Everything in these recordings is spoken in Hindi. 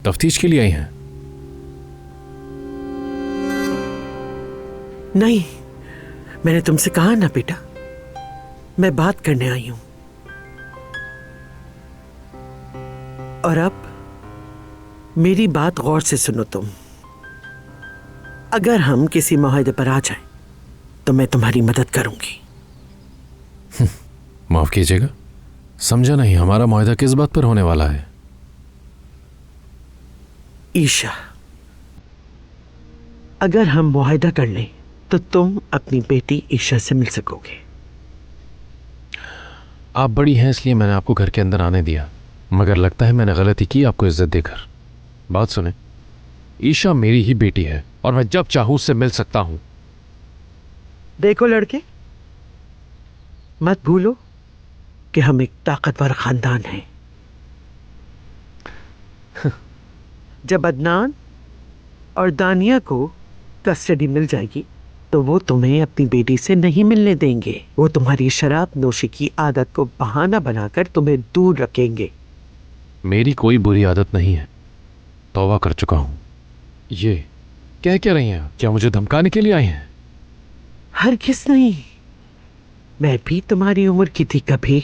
तफ्तीश के लिए आई हैं? नहीं, मैंने तुमसे कहा ना बेटा, मैं बात करने आई हूं। और अब मेरी बात गौर से सुनो तुम। अगर हम किसी मुआहदे पर आ जाएं, तो मैं तुम्हारी मदद करूंगी। माफ कीजिएगा, समझा नहीं, हमारा मुआहदा किस बात पर होने वाला है? ईशा, अगर हम मुआहदा कर लें तो तुम अपनी बेटी ईशा से मिल सकोगे। आप बड़ी हैं इसलिए मैंने आपको घर के अंदर आने दिया, मगर लगता है मैंने गलती की आपको इज्जत देकर। बात सुने, ईशा मेरी ही बेटी है और मैं जब चाहूं उससे मिल सकता हूं। देखो लड़के, मत भूलो कि हम एक ताकतवर खानदान हैं। जब अदनान और दानिया को कस्टडी मिल जाएगी तो वो तुम्हें अपनी बेटी से नहीं मिलने देंगे। वो तुम्हारी शराब नोशी की आदत को बहाना बनाकर तुम्हें दूर रखेंगे। मेरी कोई बुरी आदत नहीं है, तौबा कर चुका हूं। ये कह क्या रही हैं? क्या मुझे धमकाने के लिए आई हैं? हरगिज़ नहीं, मैं भी तुम्हारी उम्र की थी कभी।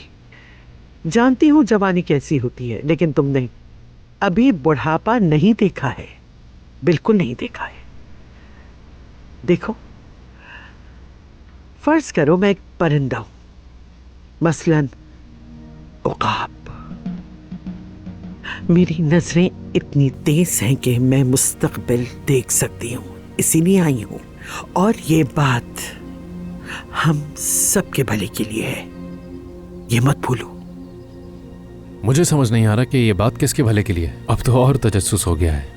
जानती हूं जवानी कैसी होती है, लेकिन तुमने अभी बुढ़ापा नहीं देखा है, बिल्कुल नहीं देखा है। देखो, फर्ज करो मैं एक परिंदा हूं, मसलन उकाब। मेरी नजरें इतनी तेज हैं कि मैं मुस्तकबिल देख सकती हूं, इसीलिए आई हूं। और ये बात हम सबके भले के लिए है, ये मत भूलो। मुझे समझ नहीं आ रहा कि ये बात किसके भले के लिए है। अब तो और तजस्सुस हो गया है।